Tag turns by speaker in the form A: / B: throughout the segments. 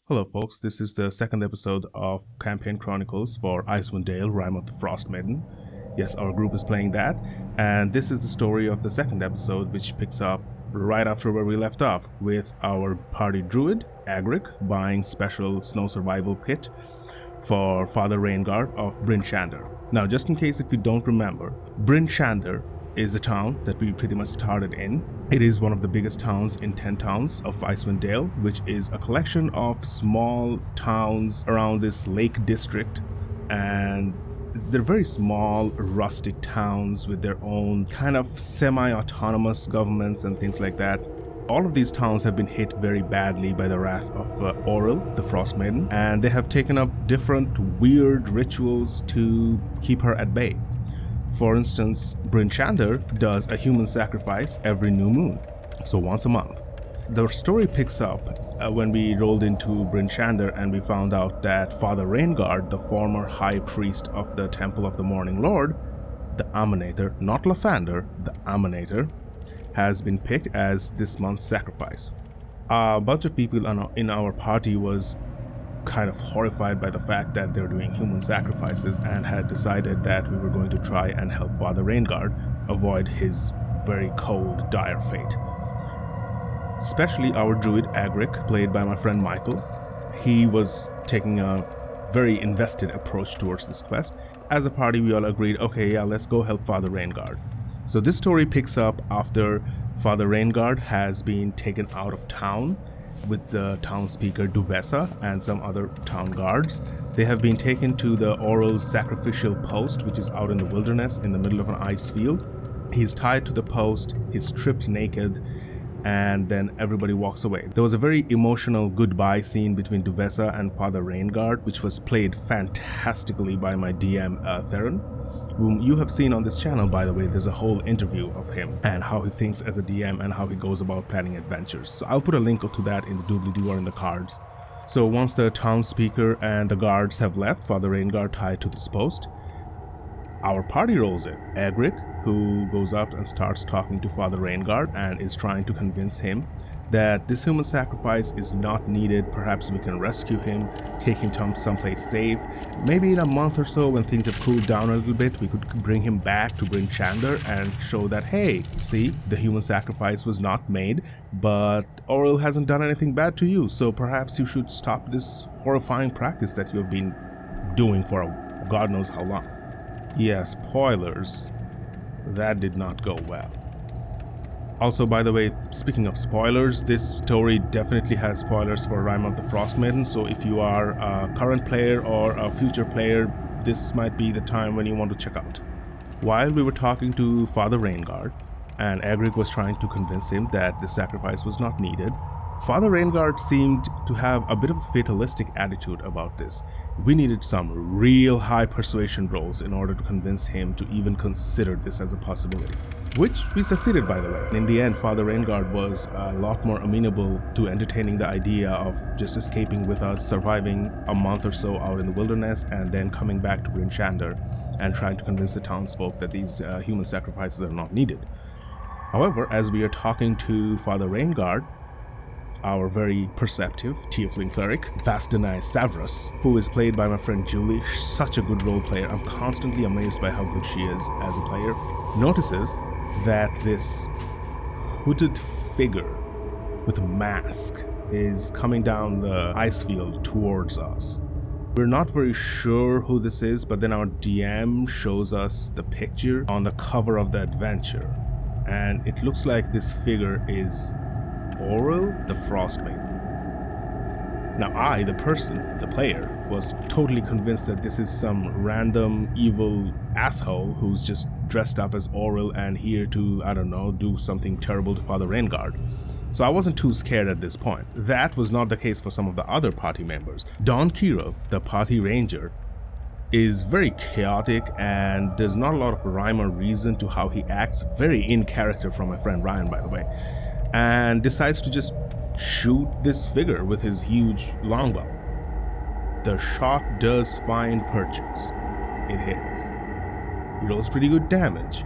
A: Hello folks, this is the second episode of Campaign Chronicles for Icewind, Rime of the Frostmaiden. Yes, our group is playing that, and this is the story of the second episode, which picks up right after where we left off, with our party druid, Agric, buying special snow survival kit for Father Rainguard of Bryn Chandler. Now, just in case if you don't remember, Bryn Chandler is the town that we pretty much started in. It is one of the biggest towns in 10 towns of Icewind Dale, which is a collection of small towns around this lake district, and they're very small, rustic towns with their own kind of semi-autonomous governments and things like that. All of these towns have been hit very badly by the wrath of Auril, the Frostmaiden, and they have taken up different weird rituals to keep her at bay. For instance, Bryn Chandler does a human sacrifice every new moon, so once a month. The story picks up when we rolled into Bryn Chandler and we found out that Father Rainguard, the former high priest of the Temple of the Morning Lord, the Aminator, not Lathander, the Aminator, has been picked as this month's sacrifice. A bunch of people in our party was kind of horrified by the fact that they're doing human sacrifices and had decided that we were going to try and help Father Rainguard avoid his very cold, dire fate. Especially our druid Agric, played by my friend Michael. He was taking a very invested approach towards this quest. As a party, we all agreed, okay, yeah, let's go help Father Rainguard. So this story picks up after Father Rainguard has been taken out of town with the townspeaker Duvessa and some other town guards. They have been taken to the Auril's sacrificial post, which is out in the wilderness in the middle of an ice field. He's tied to the post, he's stripped naked, and then everybody walks away. There was a very emotional goodbye scene between Duvessa and Father Rainguard, which was played fantastically by my DM Theron, whom you have seen on this channel, by the way. There's a whole interview of him and how he thinks as a DM and how he goes about planning adventures. So I'll put a link to that in the doobly-doo or in the cards. So once the townspeaker and the guards have left, Father Rainguard tied to this post, our party rolls in. Agric, who goes up and starts talking to Father Rainguard and is trying to convince him that this human sacrifice is not needed. Perhaps we can rescue him, take him to someplace safe. Maybe in a month or so, when things have cooled down a little bit, we could bring him back to Bryn Chandler and show that, hey, see, the human sacrifice was not made, but Auril hasn't done anything bad to you, so perhaps you should stop this horrifying practice that you've been doing for God knows how long. Yeah, spoilers. That did not go well. Also, by the way, speaking of spoilers, this story definitely has spoilers for Rime of the Frostmaiden, so if you are a current player or a future player, this might be the time when you want to check out. While we were talking to Father Rainguard, and Agric was trying to convince him that the sacrifice was not needed, Father Rainguard seemed to have a bit of a fatalistic attitude about this. We needed some real high persuasion rolls in order to convince him to even consider this as a possibility. Which we succeeded, by the way. In the end, Father Rainguard was a lot more amenable to entertaining the idea of just escaping with us, surviving a month or so out in the wilderness, and then coming back to Bryn Chandler and trying to convince the townsfolk that these human sacrifices are not needed. However, as we are talking to Father Rainguard, our very perceptive tiefling cleric, Vasdanai Savrus, who is played by my friend Julie, such a good role player. I'm constantly amazed by how good she is as a player, notices that this hooded figure with a mask is coming down the ice field towards us. We're not very sure who this is, but then our DM shows us the picture on the cover of the adventure, and it looks like this figure is Auril, the Frostmaiden. Now I, the person, the player, was totally convinced that this is some random evil asshole who's just dressed up as Auril and here to, I don't know, do something terrible to Father Rainguard. So I wasn't too scared at this point. That was not the case for some of the other party members. Don Quiro, the party ranger, is very chaotic, and there's not a lot of rhyme or reason to how he acts. Very in character from my friend Ryan, by the way. And decides to just shoot this figure with his huge longbow. The shot does find Purchase. It hits. He rolls pretty good damage.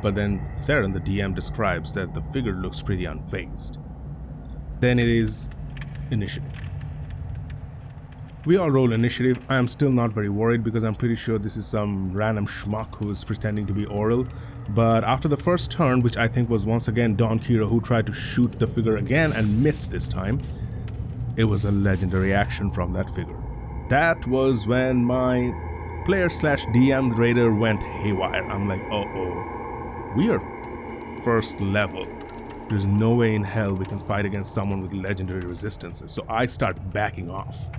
A: But then Theron, the DM, describes that the figure looks pretty unfazed. Then it is initiative. We all roll initiative. I am still not very worried because I'm pretty sure this is some random schmuck who is pretending to be Oral. But after the first turn, which I think was once again Don Quiro who tried to shoot the figure again and missed this time, it was a legendary action from that figure. That was when my player/DM raider went haywire. I'm like, uh-oh, we are first level. There's no way in hell we can fight against someone with legendary resistances. So I start backing off.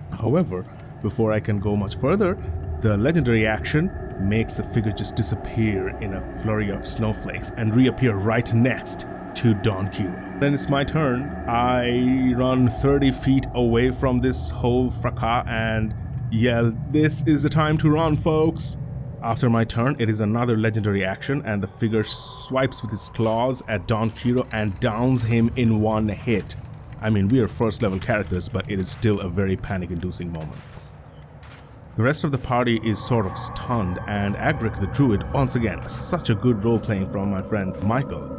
A: However, before I can go much further, the legendary action makes the figure just disappear in a flurry of snowflakes and reappear right next to Don Quiro. Then it's my turn. I run 30 feet away from this whole fracas and yell, "This is the time to run, folks!" After my turn, it is another legendary action and the figure swipes with its claws at Don Quiro and downs him in one hit. I mean, we are first level characters, but it is still a very panic-inducing moment. The rest of the party is sort of stunned, and Agric the Druid, once again, such a good role-playing from my friend Michael.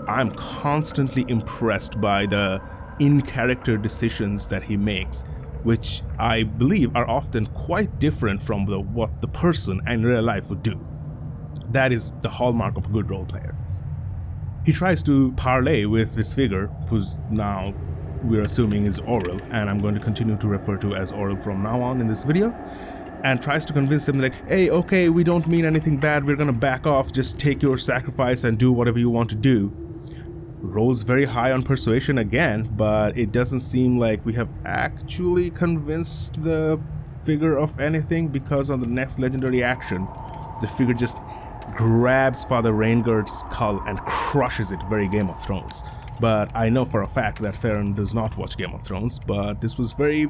A: I'm constantly impressed by the in-character decisions that he makes, which I believe are often quite different from what the person in real life would do. That is the hallmark of a good role-player. He tries to parlay with this figure, who's now we're assuming is Oral, and I'm going to continue to refer to as Oral from now on in this video, and tries to convince them like, hey, okay, we don't mean anything bad, we're gonna back off, just take your sacrifice and do whatever you want to do. Rolls very high on persuasion again, but it doesn't seem like we have actually convinced the figure of anything, because on the next legendary action, the figure just grabs Father Rainguard's skull and crushes it, very Game of Thrones. But I know for a fact that Theron does not watch Game of Thrones, but this was very,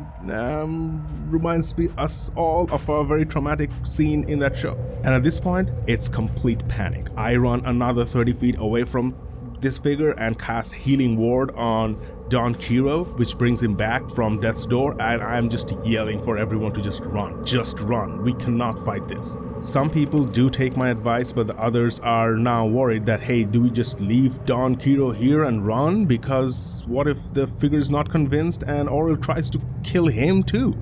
A: reminds us all of a very traumatic scene in that show. And at this point, it's complete panic. I run another 30 feet away from this figure and cast Healing Ward on Don Quiro, which brings him back from death's door, and I'm just yelling for everyone to just run, we cannot fight this. Some people do take my advice, but the others are now worried that, hey, do we just leave Don Quiro here and run? Because what if the figure's not convinced and Oral tries to kill him too?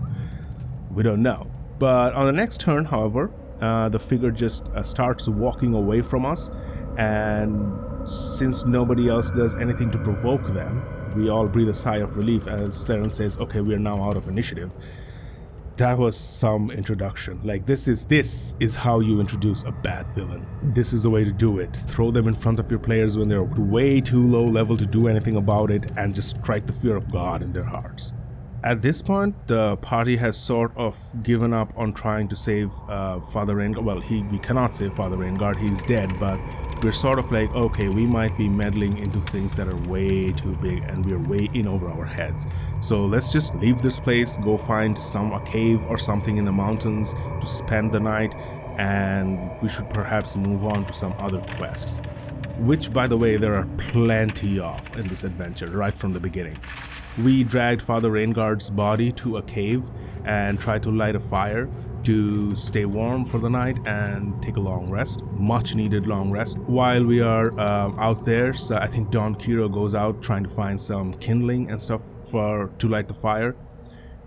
A: We don't know. But on the next turn, however, the figure just starts walking away from us, and since nobody else does anything to provoke them, we all breathe a sigh of relief as Theron says, okay, we are now out of initiative. That was some introduction. Like, this is how you introduce a bad villain. This is the way to do it. Throw them in front of your players when they're way too low level to do anything about it, and just strike the fear of God in their hearts. At this point, the party has sort of given up on trying to save Father Rainguard. Well, we cannot save Father Rainguard, he's dead, but we're sort of like, okay, we might be meddling into things that are way too big and we're way in over our heads. So let's just leave this place, go find a cave or something in the mountains to spend the night, and we should perhaps move on to some other quests. Which, by the way, there are plenty of in this adventure, right from the beginning. We dragged Father Rainguard's body to a cave and tried to light a fire to stay warm for the night and take a long rest, much needed long rest. While we are out there, so I think Don Quiro goes out trying to find some kindling and stuff to light the fire,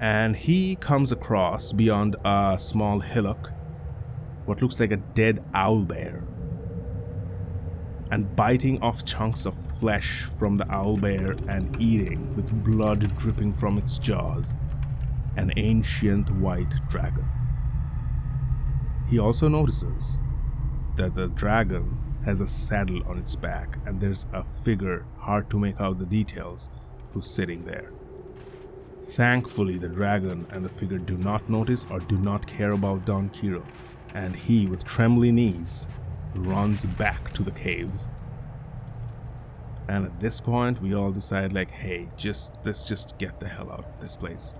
A: and he comes across beyond a small hillock what looks like a dead owlbear, and biting off chunks of flesh from the owlbear and eating, with blood dripping from its jaws, an ancient white dragon. He also notices that the dragon has a saddle on its back, and there's a figure, hard to make out the details, who's sitting there. Thankfully, the dragon and the figure do not notice or do not care about Don Quiro, and he, with trembling knees, runs back to the cave. And at this point, we all decide, like, hey, let's just get the hell out of this place.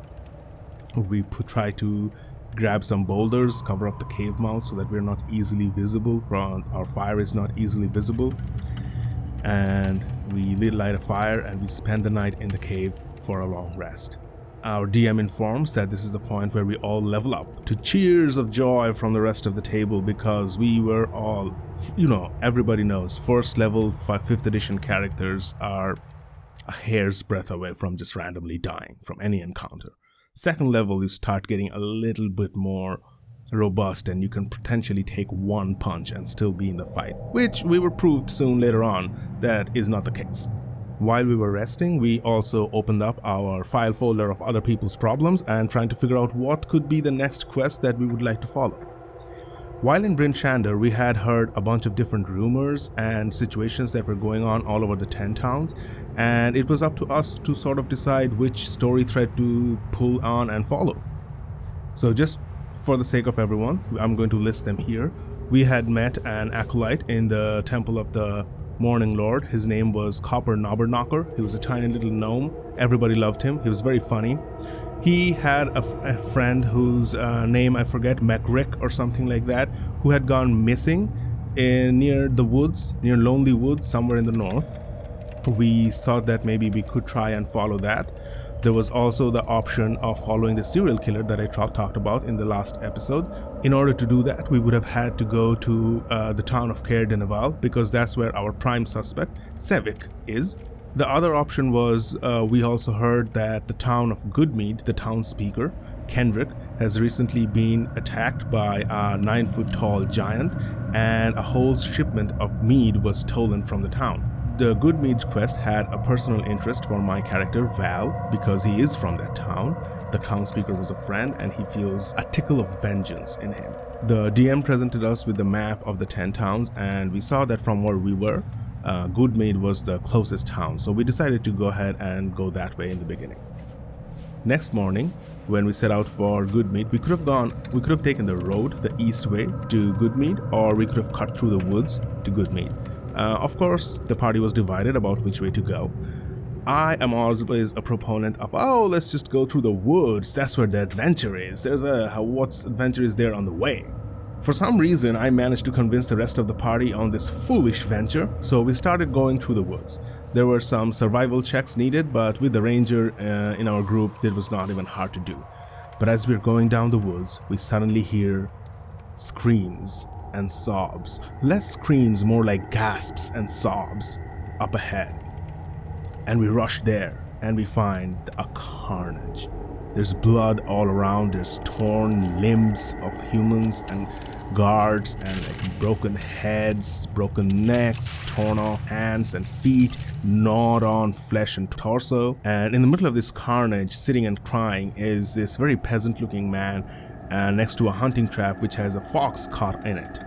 A: We try to grab some boulders, cover up the cave mouth so that we're not easily visible, our fire is not easily visible, and we light a fire and we spend the night in the cave for a long rest. Our DM informs that this is the point where we all level up, to cheers of joy from the rest of the table, because we were all, everybody knows, first level 5th edition characters are a hair's breadth away from just randomly dying from any encounter. Second level, you start getting a little bit more robust and you can potentially take one punch and still be in the fight, which we were proved soon later on that is not the case. While we were resting, we also opened up our file folder of other people's problems and trying to figure out what could be the next quest that we would like to follow. While in Bryn Chandler, we had heard a bunch of different rumors and situations that were going on all over the 10 towns, and it was up to us to sort of decide which story thread to pull on and follow. So just for the sake of everyone, I'm going to list them here. We had met an acolyte in the Temple of the Morning Lord. His name was Copper Knobberknocker. He was a tiny little gnome. Everybody loved him. He was very funny. He had a friend whose name I forget, MacRick or something like that, who had gone missing near the woods, near Lonely Woods, somewhere in the north. We thought that maybe we could try and follow that. There was also the option of following the serial killer that I talked about in the last episode. In order to do that, we would have had to go to the town of Caer Dineval, because that's where our prime suspect, Sevik, is. The other option was we also heard that the town of Goodmead, the town speaker, Kendrick, has recently been attacked by a 9-foot-tall giant, and a whole shipment of mead was stolen from the town. The Goodmead quest had a personal interest for my character, Val, because he is from that town. The town speaker was a friend, and he feels a tickle of vengeance in him. The DM presented us with the map of the 10 towns, and we saw that from where we were, Goodmead was the closest town, so we decided to go ahead and go that way in the beginning. Next morning, when we set out for Goodmead, we could have taken the road, the east way to Goodmead, or we could have cut through the woods to Goodmead. Of course, the party was divided about which way to go. I am always a proponent of, let's just go through the woods, that's where the adventure is. What's adventure is there on the way? For some reason, I managed to convince the rest of the party on this foolish venture, so we started going through the woods. There were some survival checks needed, but with the ranger in our group, it was not even hard to do. But as we're going down the woods, we suddenly hear screams and sobs. Less screams, more like gasps and sobs up ahead. And we rush there, and we find a carnage. There's blood all around, there's torn limbs of humans and guards, and like broken heads, broken necks, torn off hands and feet, gnawed on flesh and torso. And in the middle of this carnage, sitting and crying, is this very peasant looking man next to a hunting trap which has a fox caught in it.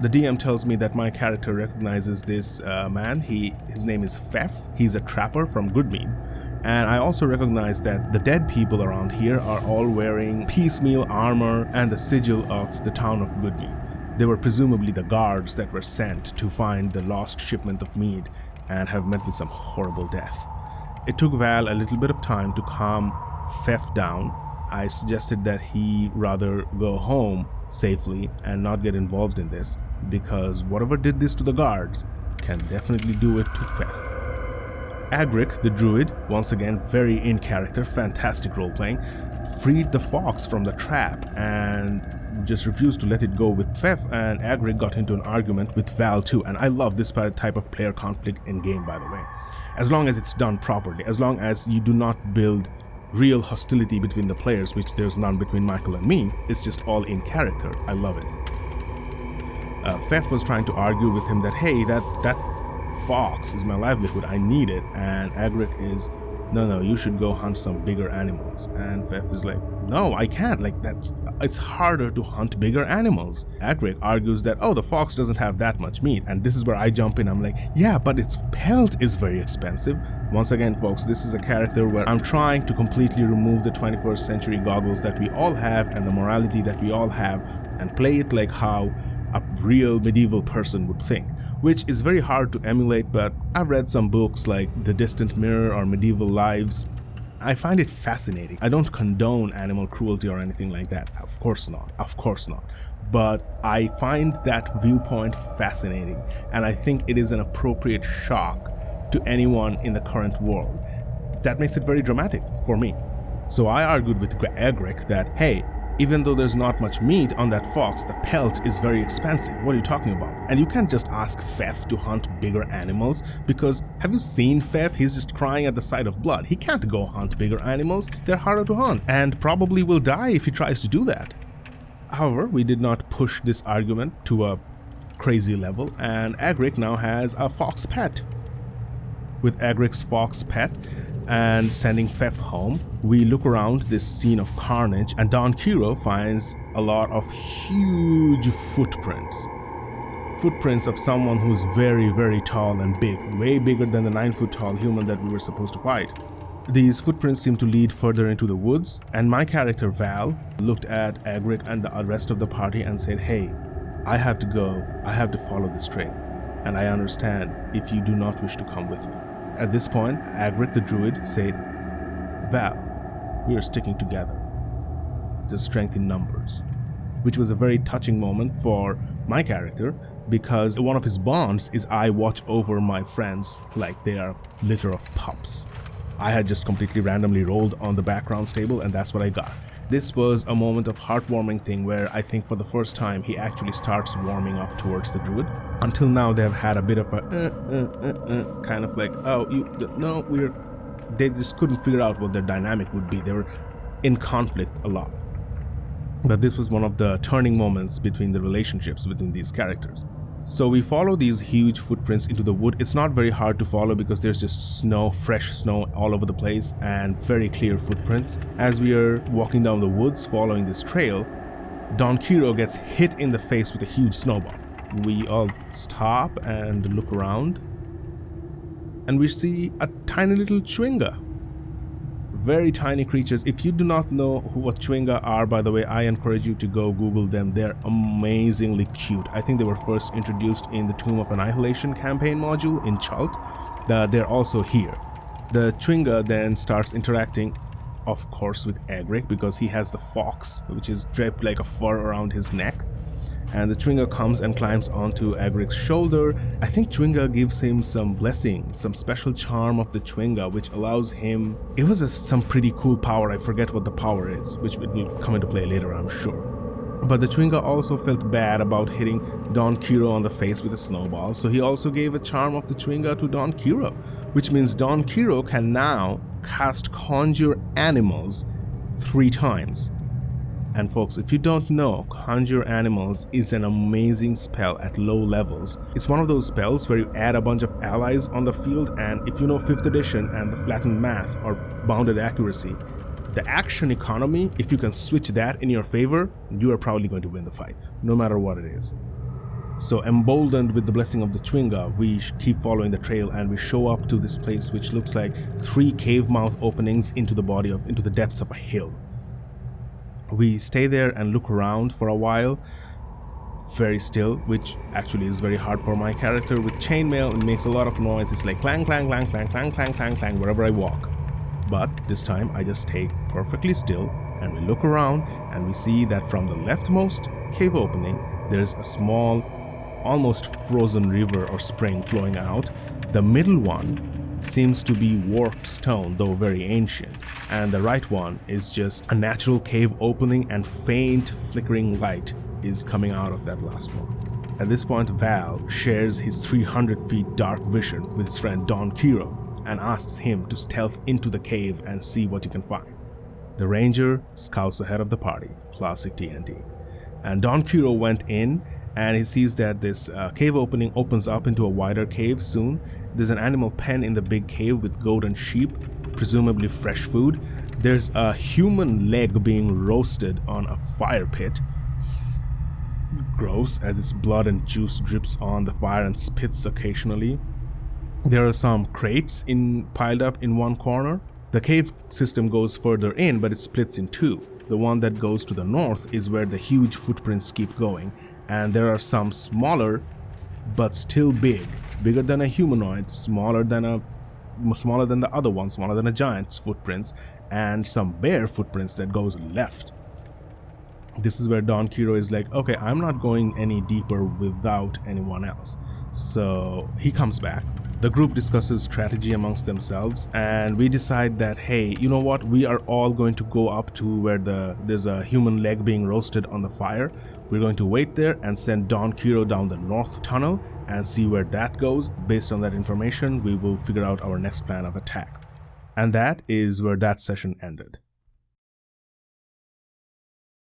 A: The DM tells me that my character recognizes this man. His name is Fef. He's a trapper from Goodmead. And I also recognize that the dead people around here are all wearing piecemeal armor and the sigil of the town of Goodmead. They were presumably the guards that were sent to find the lost shipment of mead and have met with some horrible death. It took Val a little bit of time to calm Fef down. I suggested that he rather go home safely and not get involved in this, because whatever did this to the guards can definitely do it to Fef. Agric, the druid, once again very in character, fantastic role-playing, freed the fox from the trap and just refused to let it go with Fef, and Agric got into an argument with Val too. And I love this type of player conflict in game, by the way, as long as it's done properly, as long as you do not build real hostility between the players, which there's none between Michael and me. It's just all in character. I love it. Fef was trying to argue with him that, hey, that fox is my livelihood, I need it, and Agric is, no, you should go hunt some bigger animals. And Fef is like, no, I can't, it's harder to hunt bigger animals. Agric argues that, the fox doesn't have that much meat, and this is where I jump in. I'm like, yeah, but its pelt is very expensive. Once again, folks, this is a character where I'm trying to completely remove the 21st century goggles that we all have and the morality that we all have, and play it like how a real medieval person would think, which is very hard to emulate, but I've read some books like The Distant Mirror or Medieval Lives. I find it fascinating. I don't condone animal cruelty or anything like that. Of course not. But I find that viewpoint fascinating, and I think it is an appropriate shock to anyone in the current world. That makes it very dramatic for me. So I argued with Agric that, hey, Even though there's not much meat on that fox, the pelt is very expensive. What are you talking about? And you can't just ask Fef to hunt bigger animals, because have you seen Fef? He's just crying at the sight of blood. He can't go hunt bigger animals. They're harder to hunt and probably will die if he tries to do that. However, we did not push this argument to a crazy level, and Agric now has a fox pet. With Agric's fox pet and sending Fef home, we look around this scene of carnage, and Don Quiro finds a lot of huge footprints. Footprints of someone who's very, very tall and big, way bigger than the 9-foot tall human that we were supposed to fight. These footprints seem to lead further into the woods, and my character Val looked at Agric and the rest of the party and said, "Hey, I have to go. I have to follow this trail, and I understand if you do not wish to come with me." At this point, Agric the druid said, "Val, we are sticking together. There's strength in numbers," which was a very touching moment for my character, because one of his bonds is I watch over my friends like they are litter of pups. I had just completely randomly rolled on the backgrounds table, and that's what I got. This was a moment of heartwarming thing where I think for the first time he actually starts warming up towards the druid. Until now they've had a bit of a kind of like, they just couldn't figure out what their dynamic would be. They were in conflict a lot. But this was one of the turning moments between the relationships between these characters. So we follow these huge footprints into the wood. It's not very hard to follow because there's just snow, fresh snow all over the place, and very clear footprints. As we are walking down the woods following this trail, Don Quiro gets hit in the face with a huge snowball. We all stop and look around, and we see a tiny little chwinga. Very tiny creatures. If you do not know what chwinga are, by the way, I encourage you to go Google them. They're amazingly cute. I think they were first introduced in the Tomb of Annihilation campaign module in Chult. They're also here. The chwinga then starts interacting, of course, with Agric, because he has the fox, which is draped like a fur around his neck. And the chwinga comes and climbs onto Agric's shoulder. I think chwinga gives him some blessing, some special charm of the chwinga, which allows him... It was some pretty cool power. I forget what the power is, which will come into play later, I'm sure. But the chwinga also felt bad about hitting Don Quiro on the face with a snowball, so he also gave a charm of the chwinga to Don Quiro, which means Don Quiro can now cast Conjure Animals 3 times. And folks, if you don't know, Conjure Animals is an amazing spell at low levels. It's one of those spells where you add a bunch of allies on the field, and if you know 5th edition and the flattened math or bounded accuracy, the action economy, if you can switch that in your favor, you are probably going to win the fight, no matter what it is. So emboldened with the blessing of the chwinga, we keep following the trail, and we show up to this place which looks like 3 cave mouth openings into the depths of a hill. We stay there and look around for a while, very still, which actually is very hard for my character. With chainmail, it makes a lot of noise. It's like clang, clang, clang, clang, clang, clang, clang, clang, wherever I walk. But this time, I just stay perfectly still, and we look around, and we see that from the leftmost cave opening, there's a small, almost frozen river or spring flowing out. The middle one seems to be warped stone, though very ancient, and the right one is just a natural cave opening, and faint flickering light is coming out of that last one. At this point, Val shares his 300 feet dark vision with his friend Don Quiro and asks him to stealth into the cave and see what he can find. The ranger scouts ahead of the party, classic TNT, and Don Quiro went in, and he sees that this cave opening opens up into a wider cave soon. There's an animal pen in the big cave with goat and sheep, presumably fresh food. There's a human leg being roasted on a fire pit. Gross, as its blood and juice drips on the fire and spits occasionally. There are some crates piled up in one corner. The cave system goes further in, but it splits in 2. The one that goes to the north is where the huge footprints keep going, and there are some smaller but still bigger than a humanoid, smaller than the other one, smaller than a giant's footprints, and some bear footprints that goes left. This is where Don Quiro is like, okay, I'm not going any deeper without anyone else. So he comes back, The group discusses strategy amongst themselves, and we decide that, hey, you know what, we are all going to go up to where there's a human leg being roasted on the fire. We're going to wait there and send Don Quiro down the north tunnel and see where that goes. Based on that information, we will figure out our next plan of attack. And that is where that session ended.